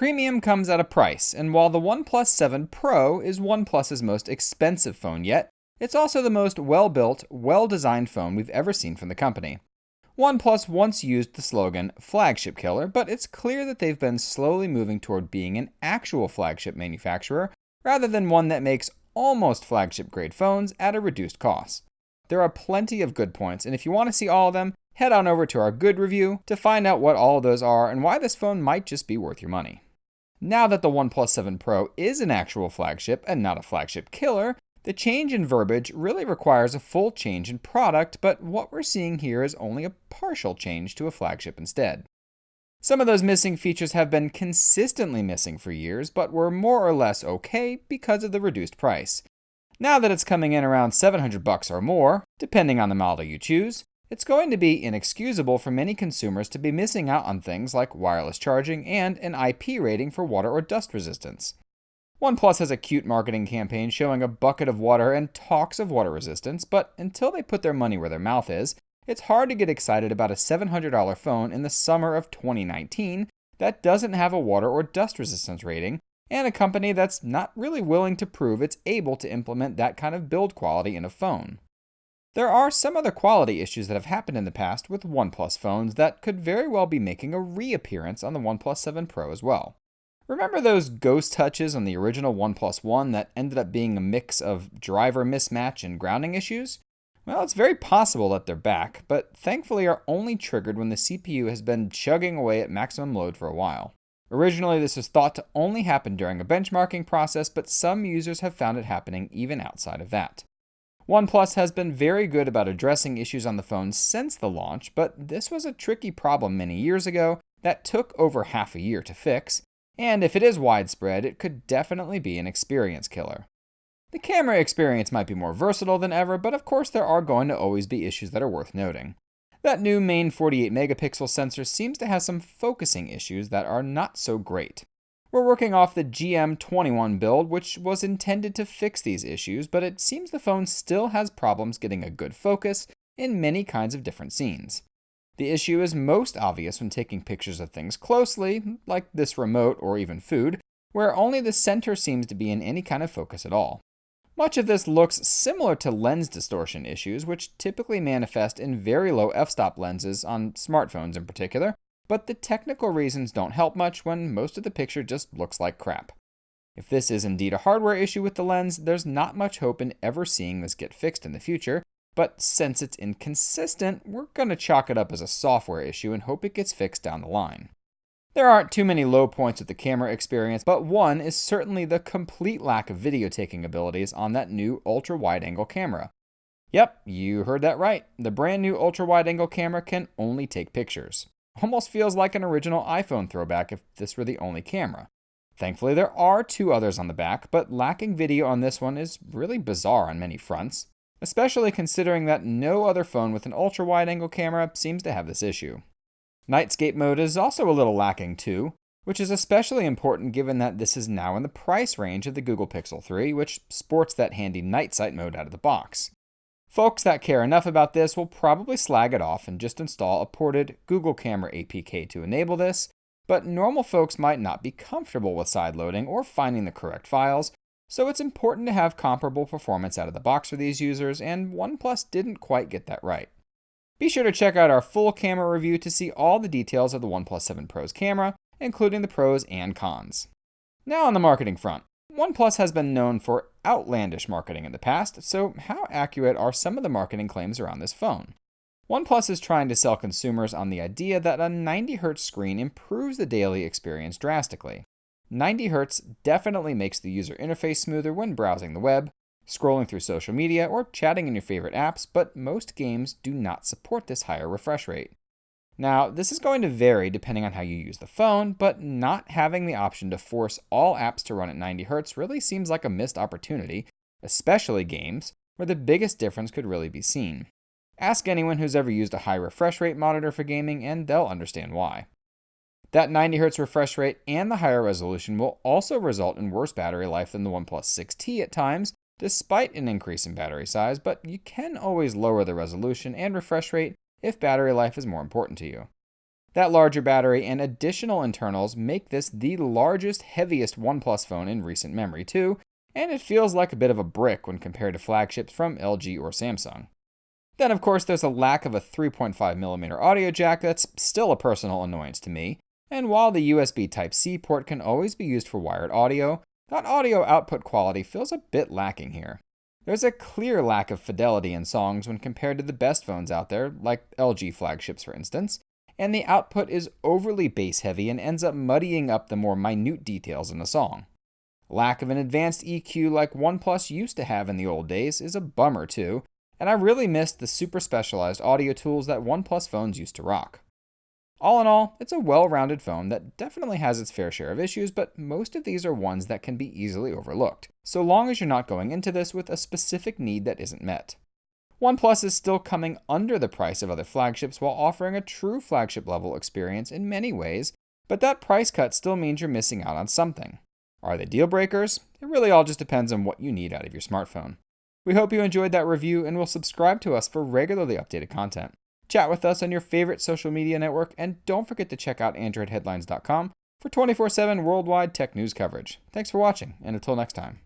Premium comes at a price, and while the OnePlus 7 Pro is OnePlus's most expensive phone yet, it's also the most well-built, well-designed phone we've ever seen from the company. OnePlus once used the slogan "Flagship Killer," but it's clear that they've been slowly moving toward being an actual flagship manufacturer, rather than one that makes almost flagship-grade phones at a reduced cost. There are plenty of good points, and if you want to see all of them, head on over to our good review to find out what all of those are and why this phone might just be worth your money. Now that the OnePlus 7 Pro is an actual flagship and not a flagship killer, the change in verbiage really requires a full change in product, but what we're seeing here is only a partial change to a flagship instead. Some of those missing features have been consistently missing for years, but were more or less okay because of the reduced price. Now that it's coming in around $700 or more, depending on the model you choose, it's going to be inexcusable for many consumers to be missing out on things like wireless charging and an IP rating for water or dust resistance. OnePlus has a cute marketing campaign showing a bucket of water and talks of water resistance, but until they put their money where their mouth is, it's hard to get excited about a $700 phone in the summer of 2019 that doesn't have a water or dust resistance rating, and a company that's not really willing to prove it's able to implement that kind of build quality in a phone. There are some other quality issues that have happened in the past with OnePlus phones that could very well be making a reappearance on the OnePlus 7 Pro as well. Remember those ghost touches on the original OnePlus One that ended up being a mix of driver mismatch and grounding issues? Well, it's very possible that they're back, but thankfully are only triggered when the CPU has been chugging away at maximum load for a while. Originally, this was thought to only happen during a benchmarking process, but some users have found it happening even outside of that. OnePlus has been very good about addressing issues on the phone since the launch, but this was a tricky problem many years ago that took over half a year to fix, and if it is widespread, it could definitely be an experience killer. The camera experience might be more versatile than ever, but of course there are going to always be issues that are worth noting. That new main 48 megapixel sensor seems to have some focusing issues that are not so great. We're working off the GM21 build, which was intended to fix these issues, but it seems the phone still has problems getting a good focus in many kinds of different scenes. The issue is most obvious when taking pictures of things closely, like this remote or even food, where only the center seems to be in any kind of focus at all. Much of this looks similar to lens distortion issues, which typically manifest in very low f-stop lenses on smartphones in particular, but the technical reasons don't help much when most of the picture just looks like crap. If this is indeed a hardware issue with the lens, there's not much hope in ever seeing this get fixed in the future, but since it's inconsistent, we're going to chalk it up as a software issue and hope it gets fixed down the line. There aren't too many low points with the camera experience, but one is certainly the complete lack of video taking abilities on that new ultra-wide-angle camera. Yep, you heard that right. The brand new ultra-wide-angle camera can only take pictures. Almost feels like an original iPhone throwback if this were the only camera. Thankfully, there are two others on the back, but lacking video on this one is really bizarre on many fronts, especially considering that no other phone with an ultra-wide-angle camera seems to have this issue. Nightscape mode is also a little lacking too, which is especially important given that this is now in the price range of the Google Pixel 3, which sports that handy night sight mode out of the box. Folks that care enough about this will probably slag it off and just install a ported Google Camera APK to enable this, but normal folks might not be comfortable with sideloading or finding the correct files, so it's important to have comparable performance out of the box for these users, and OnePlus didn't quite get that right. Be sure to check out our full camera review to see all the details of the OnePlus 7 Pro's camera, including the pros and cons. Now on the marketing front, OnePlus has been known for outlandish marketing in the past, so how accurate are some of the marketing claims around this phone? OnePlus is trying to sell consumers on the idea that a 90Hz screen improves the daily experience drastically. 90Hz definitely makes the user interface smoother when browsing the web, scrolling through social media, or chatting in your favorite apps, but most games do not support this higher refresh rate. Now, this is going to vary depending on how you use the phone, but not having the option to force all apps to run at 90Hz really seems like a missed opportunity, especially games, where the biggest difference could really be seen. Ask anyone who's ever used a high refresh rate monitor for gaming, and they'll understand why. That 90Hz refresh rate and the higher resolution will also result in worse battery life than the OnePlus 6T at times, despite an increase in battery size, but you can always lower the resolution and refresh rate if battery life is more important to you. That larger battery and additional internals make this the largest, heaviest OnePlus phone in recent memory too, and it feels like a bit of a brick when compared to flagships from LG or Samsung. Then of course there's a lack of a 3.5mm audio jack that's still a personal annoyance to me, and while the USB Type-C port can always be used for wired audio, that audio output quality feels a bit lacking here. There's a clear lack of fidelity in songs when compared to the best phones out there, like LG flagships for instance, and the output is overly bass heavy and ends up muddying up the more minute details in a song. Lack of an advanced EQ like OnePlus used to have in the old days is a bummer too, and I really missed the super specialized audio tools that OnePlus phones used to rock. All in all, it's a well-rounded phone that definitely has its fair share of issues, but most of these are ones that can be easily overlooked, so long as you're not going into this with a specific need that isn't met. OnePlus is still coming under the price of other flagships while offering a true flagship level experience in many ways, but that price cut still means you're missing out on something. Are they deal breakers? It really all just depends on what you need out of your smartphone. We hope you enjoyed that review and will subscribe to us for regularly updated content. Chat with us on your favorite social media network, and don't forget to check out AndroidHeadlines.com for 24/7 worldwide tech news coverage. Thanks for watching, and until next time.